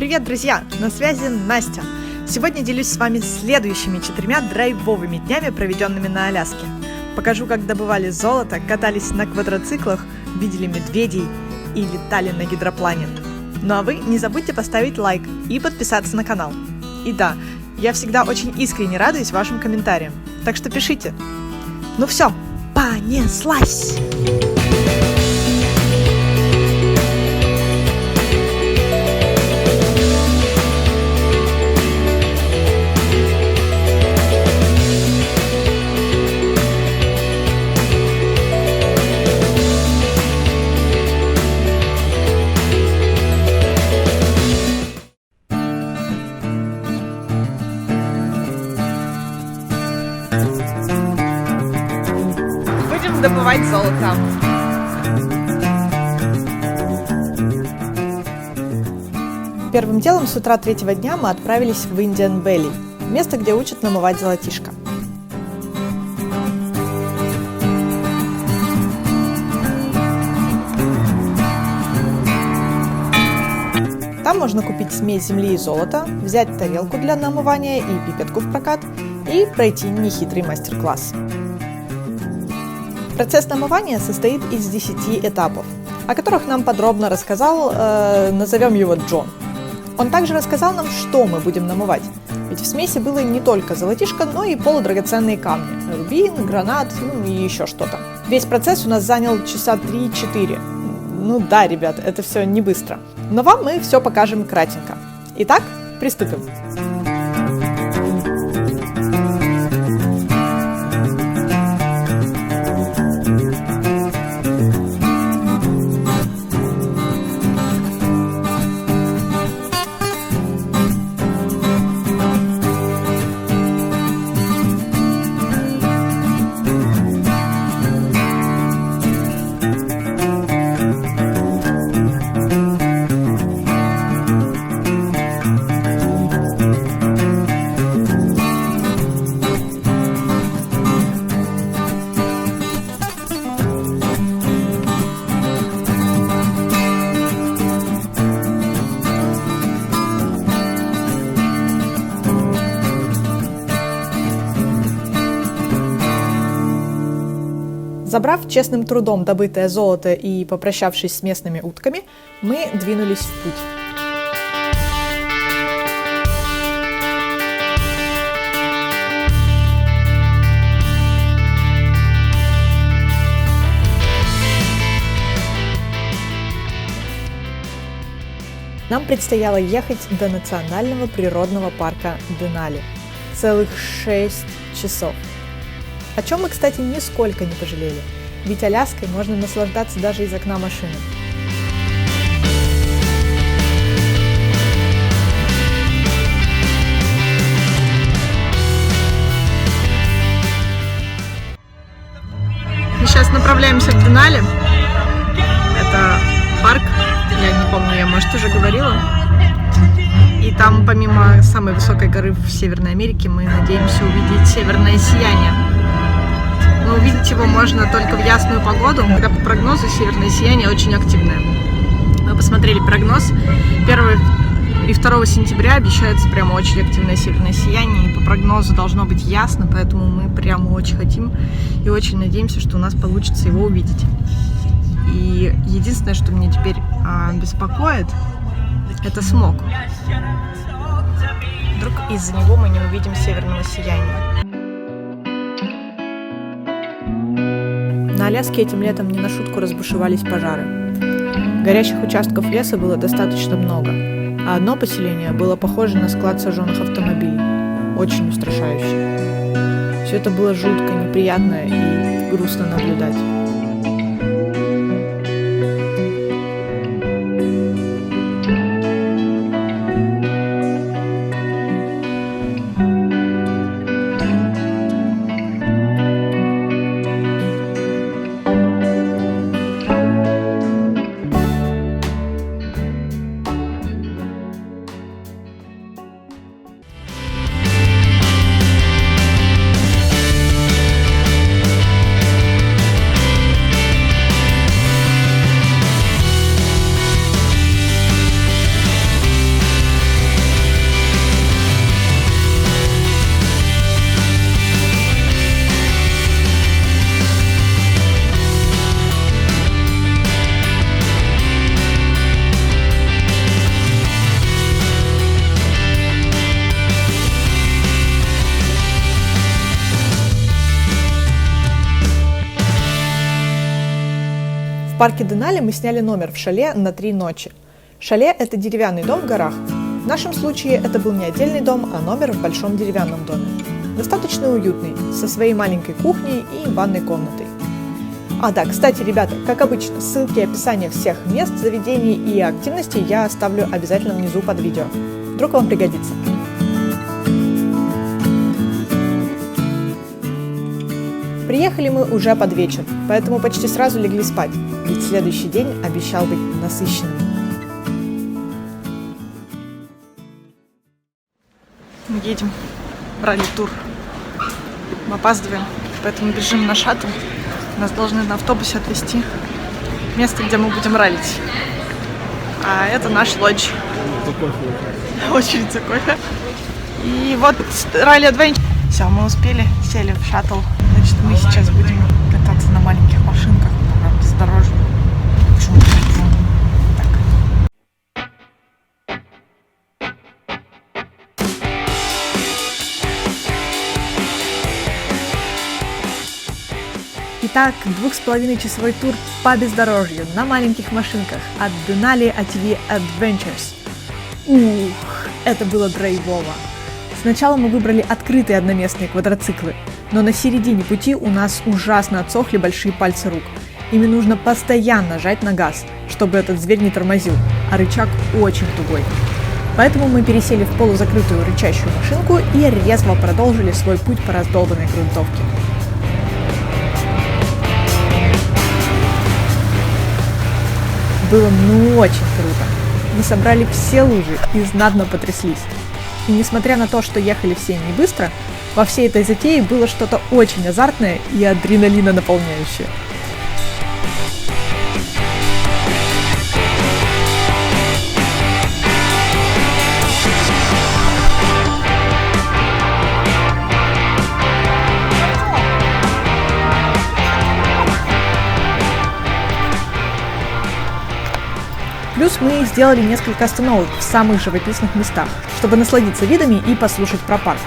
Привет, друзья! На связи Настя. Сегодня делюсь с вами следующими 4 драйвовыми днями, проведенными на Аляске. Покажу, как добывали золото, катались на квадроциклах, видели медведей и летали на гидроплане. Ну а вы не забудьте поставить лайк и подписаться на канал. И да, я всегда очень искренне радуюсь вашим комментариям, так что пишите. Ну все, понеслась! Будем добывать золото. Первым делом с утра третьего дня мы отправились в Indian Valley, место, где учат намывать золотишко. Там можно купить смесь земли и золота, взять тарелку для намывания и пипетку в прокат и пройти нехитрый мастер-класс. Процесс намывания состоит из 10 этапов, о которых нам подробно рассказал, назовем его Джон. Он также рассказал нам, что мы будем намывать, ведь в смеси было не только золотишко, но и полудрагоценные камни, рубин, гранат, и еще что-то. Весь процесс у нас занял часа 3-4. Ну да, ребят, это все не быстро, но вам мы все покажем кратенько. Итак, приступим. Забрав честным трудом добытое золото и попрощавшись с местными утками, мы двинулись в путь. Нам предстояло ехать до национального природного парка Денали. Целых 6 часов. О чем мы, кстати, нисколько не пожалели, ведь Аляской можно наслаждаться даже из окна машины. Мы сейчас направляемся к Денали. Это парк, я не помню, я, может, уже говорила. И там, помимо самой высокой горы в Северной Америке, мы надеемся увидеть северное сияние. Но увидеть его можно только в ясную погоду, когда по прогнозу северное сияние очень активное. Мы посмотрели прогноз. 1 и 2 сентября обещается прямо очень активное северное сияние. И по прогнозу должно быть ясно, поэтому мы прямо очень хотим и очень надеемся, что у нас получится его увидеть. И единственное, что меня теперь беспокоит, это смог. Вдруг из-за него мы не увидим северного сияния. На Аляске этим летом не на шутку разбушевались пожары. Горящих участков леса было достаточно много, а одно поселение было похоже на склад сожженных автомобилей. Очень устрашающе. Все это было жутко, неприятно и грустно наблюдать. В парке Денали мы сняли номер в шале на 3 ночи. Шале – это деревянный дом в горах. В нашем случае это был не отдельный дом, а номер в большом деревянном доме. Достаточно уютный, со своей маленькой кухней и ванной комнатой. А да, кстати, ребята, как обычно, ссылки и описание всех мест, заведений и активностей я оставлю обязательно внизу под видео. Вдруг вам пригодится. Приехали мы уже под вечер, поэтому почти сразу легли спать, ведь следующий день обещал быть насыщенным. Мы едем в ралли-тур. Мы опаздываем, поэтому бежим на шаттл. Нас должны на автобусе отвезти в место, где мы будем раллить. А это наш лодж. Очередь за кофе. И вот ралли-адвенчер. Все, мы успели, сели в шаттл. Значит, мы сейчас будем кататься на маленьких машинках по бездорожью. Итак, 2,5-часовой тур по бездорожью на маленьких машинках от Denali ATV Adventures. Ух, это было драйвово. Сначала мы выбрали открытые одноместные квадроциклы, но на середине пути у нас ужасно отсохли большие пальцы рук. Ими нужно постоянно жать на газ, чтобы этот зверь не тормозил, а рычаг очень тугой. Поэтому мы пересели в полузакрытую рычащую машинку и резво продолжили свой путь по раздолбанной грунтовке. Было очень круто. Мы собрали все лужи и знатно потряслись. И несмотря на то, что ехали все не быстро, во всей этой затее было что-то очень азартное и адреналина наполняющее. Плюс мы сделали несколько остановок в самых живописных местах, чтобы насладиться видами и послушать про парк.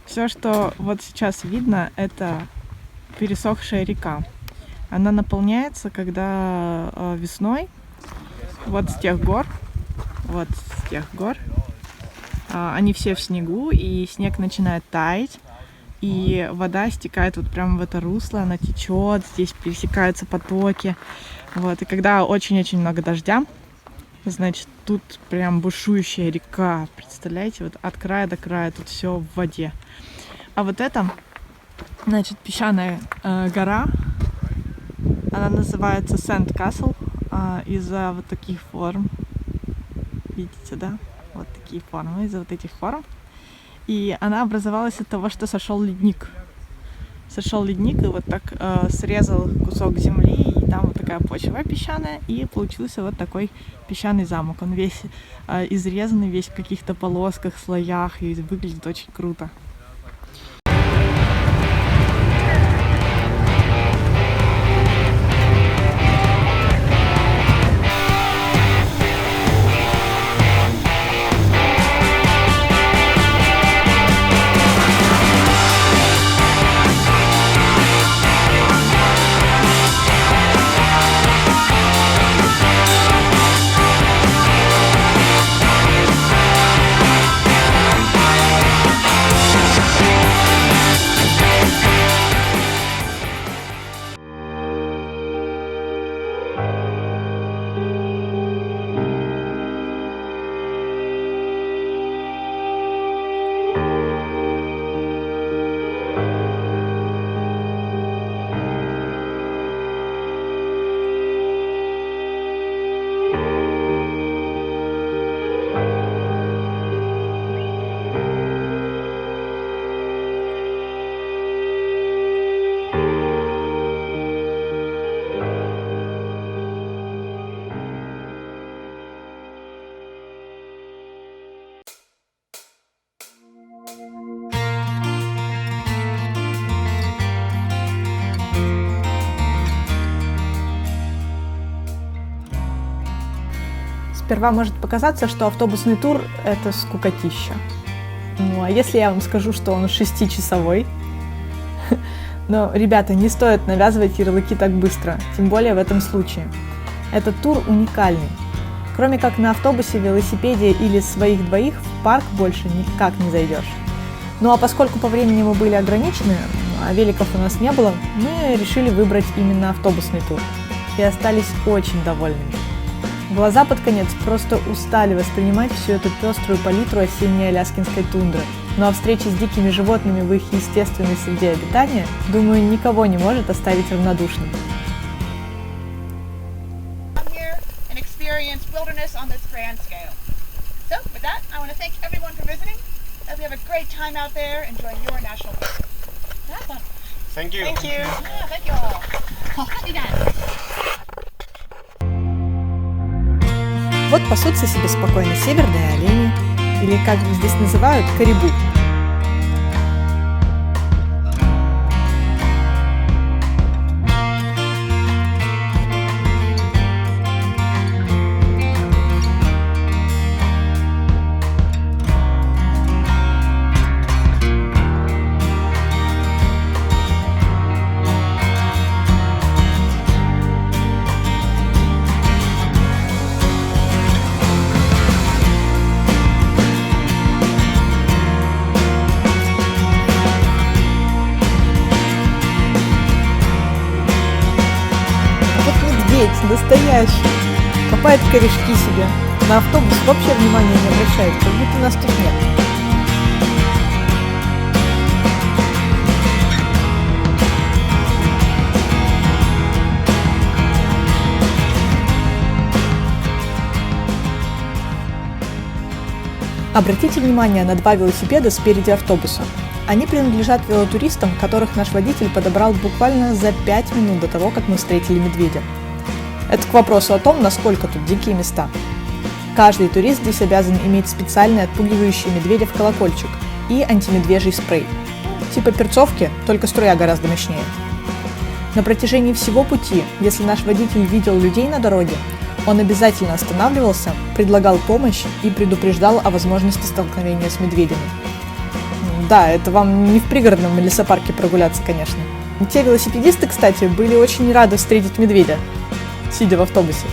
Все, что вот сейчас видно, это пересохшая река. Она наполняется, когда весной вот с тех гор, они все в снегу, и снег начинает таять, и вода стекает вот прямо в это русло, она течет, здесь пересекаются потоки. Вот, и когда очень-очень много дождя, значит, тут прям бушующая река, представляете, вот от края до края тут все в воде. А вот это, значит, песчаная гора, она называется Sand Castle из-за вот таких форм. Видите, да? Вот такие формы, из-за вот этих форм. И она образовалась от того, что сошел ледник. Сошел ледник и вот так срезал кусок земли, и там вот такая почва песчаная, и получился вот такой песчаный замок. Он весь изрезанный, весь в каких-то полосках, слоях, и выглядит очень круто. сперва может показаться, что автобусный тур – это скукотища. Ну, а если я вам скажу, что он 6-часовой? Но, ребята, не стоит навязывать ярлыки так быстро, тем более в этом случае. Этот тур уникальный. Кроме как на автобусе, велосипеде или своих двоих в парк больше никак не зайдешь. Ну а поскольку по времени мы были ограничены, а великов у нас не было, мы решили выбрать именно автобусный тур. И остались очень довольными. Глаза под конец просто устали воспринимать всю эту пеструю палитру осенней аляскинской тундры. Ну а встреча с дикими животными в их естественной среде обитания, думаю, никого не может оставить равнодушным. Thank you. Thank you. Yeah, thank you all. Вот пасутся себе спокойно северные олени, или, как здесь называют, карибу. Настоящий. Копает корешки себе. На автобус вообще внимания не обращает, как будто нас тут нет. Обратите внимание на два велосипеда спереди автобуса. Они принадлежат велотуристам, которых наш водитель подобрал буквально за 5 минут до того, как мы встретили медведя. Это к вопросу о том, насколько тут дикие места. Каждый турист здесь обязан иметь специальный отпугивающий медведя в колокольчик и антимедвежий спрей. Типа перцовки, только струя гораздо мощнее. На протяжении всего пути, если наш водитель видел людей на дороге, он обязательно останавливался, предлагал помощь и предупреждал о возможности столкновения с медведями. Да, это вам не в пригородном лесопарке прогуляться, конечно. Те велосипедисты, кстати, были очень рады встретить медведя, сидя в автобусе.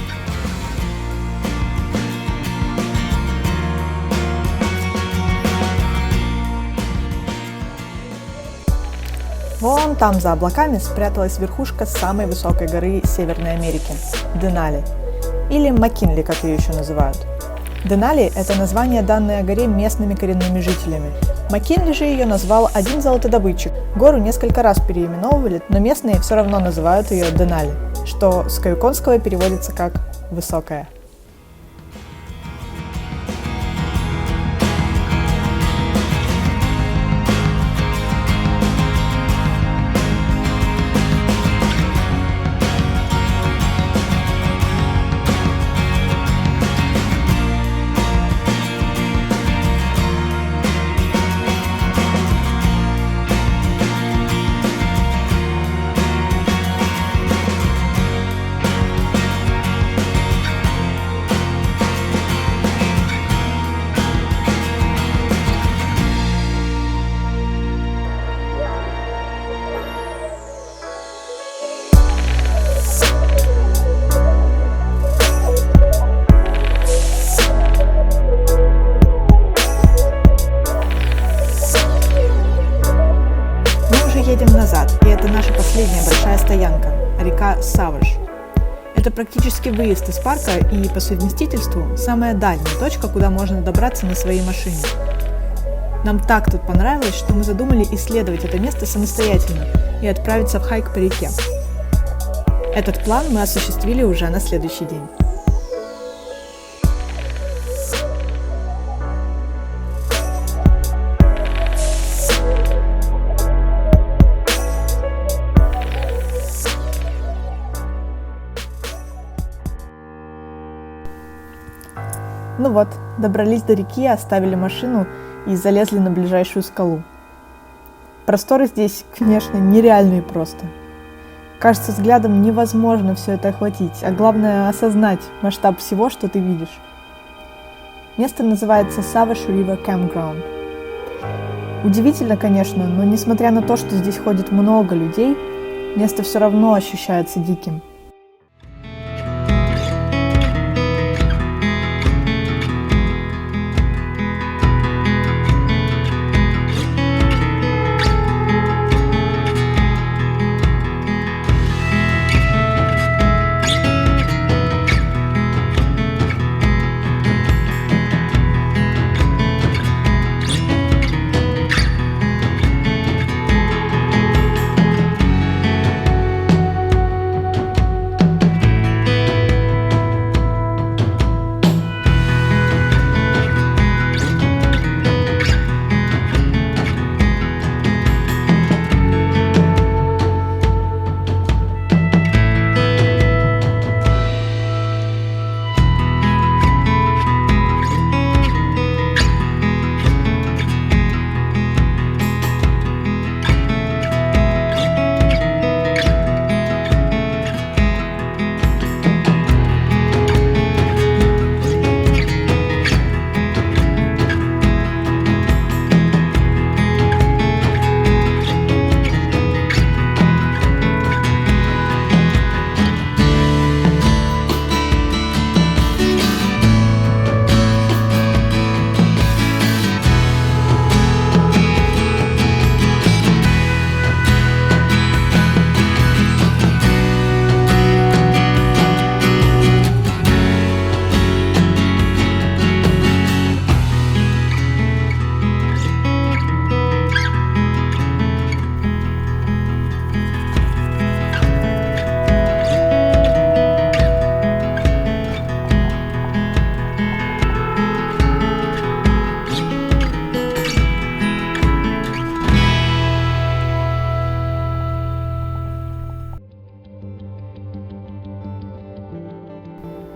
Вон там за облаками спряталась верхушка самой высокой горы Северной Америки – Денали, или Маккинли, как ее еще называют. Денали – это название, данное горе местными коренными жителями. Маккинли же ее назвал один золотодобытчик. Гору несколько раз переименовывали, но местные все равно называют ее Денали, что с кайконского переводится как «высокая». Едем назад, и это наша последняя большая стоянка – река Саваж. Это практически выезд из парка и, по совместительству, самая дальняя точка, куда можно добраться на своей машине. Нам так тут понравилось, что мы задумали исследовать это место самостоятельно и отправиться в хайк по реке. Этот план мы осуществили уже на следующий день. Ну вот, добрались до реки, оставили машину и залезли на ближайшую скалу. Просторы здесь, конечно, нереальные просто. Кажется, взглядом невозможно все это охватить, а главное осознать масштаб всего, что ты видишь. Место называется Savage River Campground. Удивительно, конечно, но несмотря на то, что здесь ходит много людей, место все равно ощущается диким.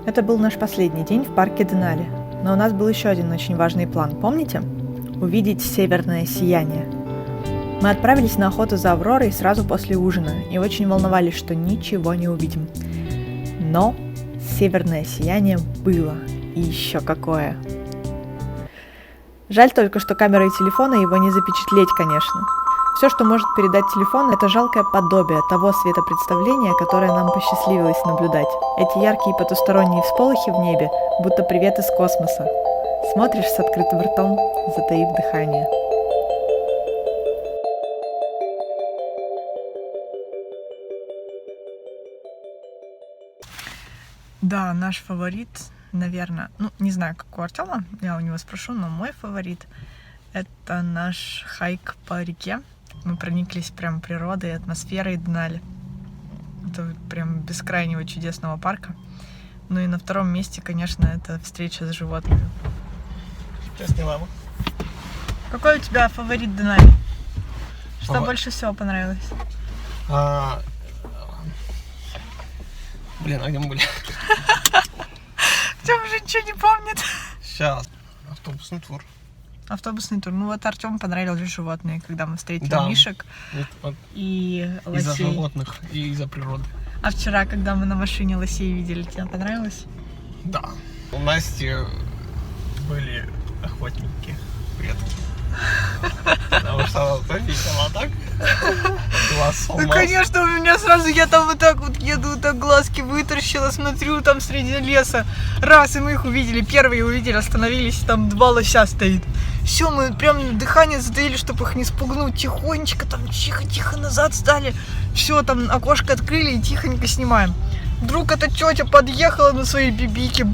Это был наш последний день в парке Денали, но у нас был еще один очень важный план, помните? Увидеть северное сияние. Мы отправились на охоту за Авророй сразу после ужина и очень волновались, что ничего не увидим. Но северное сияние было, и еще какое. Жаль только, что камерой телефона его не запечатлеть, конечно. Все, что может передать телефон, это жалкое подобие того светопредставления, которое нам посчастливилось наблюдать. Эти яркие потусторонние всполохи в небе, будто привет из космоса. Смотришь с открытым ртом, затаив дыхание. Да, наш фаворит, наверное, не знаю, как у Артема, я у него спрошу, но мой фаворит — это наш хайк по реке. Мы прониклись прям природой, атмосферой Денали. Это прям бескрайнего чудесного парка. Ну и на втором месте, конечно, это встреча с животными. Сейчас не лава. Какой у тебя фаворит Денали? Что больше всего понравилось? Блин, а где мы были? Артем уже ничего не помнит. Сейчас. Автобусный тур. Автобусный тур. Ну вот Артему понравились животные, когда мы встретили мишек и лосей. Из-за животных и из-за природы. А вчера, когда мы на машине лосей видели, тебе понравилось? Да. У Насти были охотники, предки. Потому что она заметила, так? Ну, конечно, у меня сразу, я там вот так вот еду, так глазки вытаращила, смотрю, там среди леса. Раз, и мы их увидели, первые увидели, остановились, там 2 лося стоит. Все, мы прям дыхание затаили, чтобы их не спугнуть. Тихонечко, там тихо-тихо назад стали. Все, там окошко открыли и тихонько снимаем. Вдруг эта тетя подъехала на своей бибике,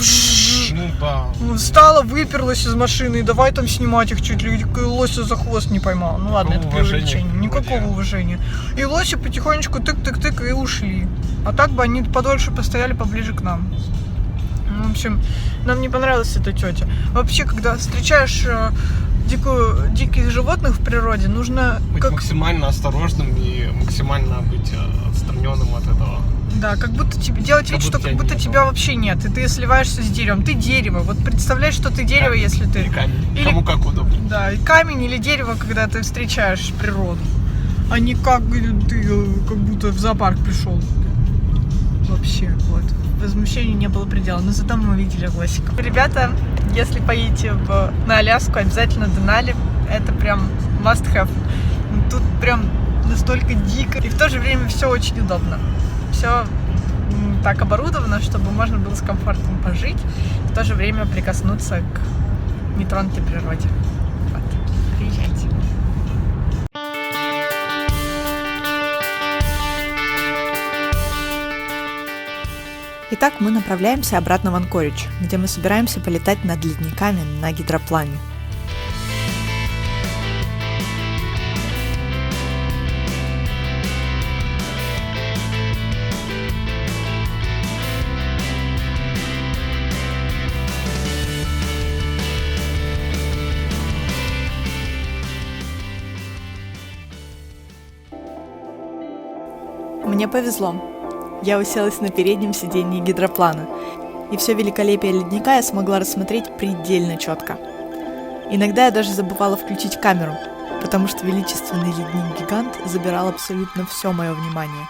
встала, выперлась из машины и давай там снимать их чуть ли лося за хвост не поймал. Ну ладно, это преувеличение. Никакого уважения. И лоси потихонечку тык-тык-тык и ушли. А так бы они подольше постояли поближе к нам. Ну, в общем, нам не понравилась эта тетя. Вообще, когда встречаешь диких животных в природе, нужно быть максимально осторожным и максимально быть отстраненным от этого. Да, как будто тебе делать вид, что как будто тебя вообще нет, и ты сливаешься с деревом. Ты дерево. Вот представляешь, что ты дерево, если ты... Или камень. Или... Кому как удобно. Да, и камень или дерево, когда ты встречаешь природу. А не как ты как будто в зоопарк пришел. Вообще, вот. возмущению не было предела, но зато мы увидели лосиков. Ребята, если поедете на Аляску, обязательно Денали. Это прям must have. Тут прям настолько дико. И в то же время все очень удобно. Все так оборудовано, чтобы можно было с комфортом пожить, в то же время прикоснуться к нетронутой природе. Вот. Приезжайте. Итак, мы направляемся обратно в Анкоридж, где мы собираемся полетать над ледниками на гидроплане. Мне повезло. Я уселась на переднем сиденье гидроплана, и все великолепие ледника я смогла рассмотреть предельно четко. Иногда я даже забывала включить камеру, потому что величественный ледник-гигант забирал абсолютно все мое внимание.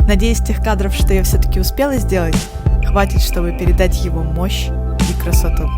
Надеюсь, тех кадров, что я все-таки успела сделать, хватит, чтобы передать его мощь и красоту.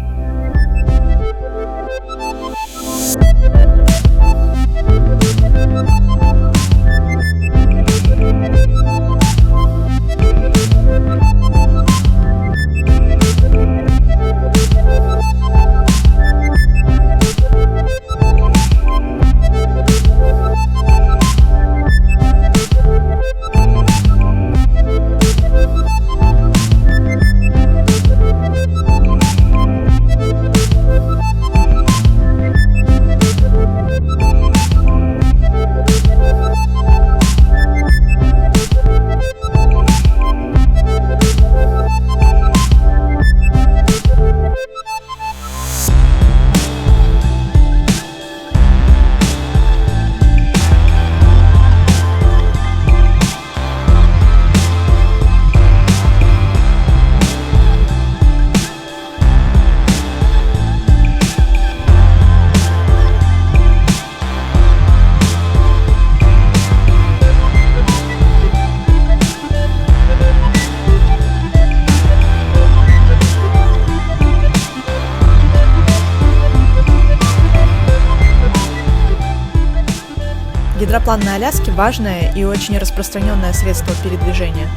Гидроплан на Аляске – важное и очень распространенное средство передвижения.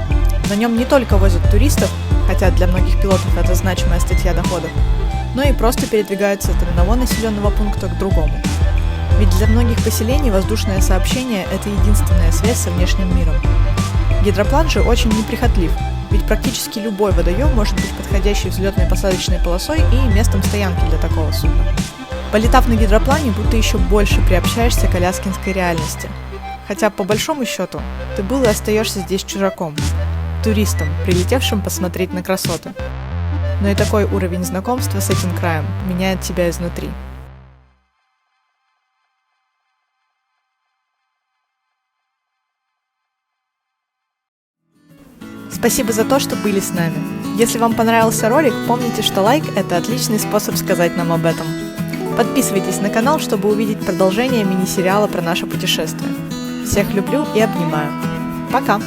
На нем не только возят туристов, хотя для многих пилотов это значимая статья доходов, но и просто передвигаются от одного населенного пункта к другому. Ведь для многих поселений воздушное сообщение – это единственная связь со внешним миром. Гидроплан же очень неприхотлив, ведь практически любой водоем может быть подходящей взлетной посадочной полосой и местом стоянки для такого судна. Полетав на гидроплане, будто еще больше приобщаешься к аляскинской реальности. Хотя, по большому счету, ты был и остаешься здесь чужаком, туристом, прилетевшим посмотреть на красоты. Но и такой уровень знакомства с этим краем меняет тебя изнутри. Спасибо за то, что были с нами. Если вам понравился ролик, помните, что лайк – это отличный способ сказать нам об этом. Подписывайтесь на канал, чтобы увидеть продолжение мини-сериала про наше путешествие. Всех люблю и обнимаю. Пока!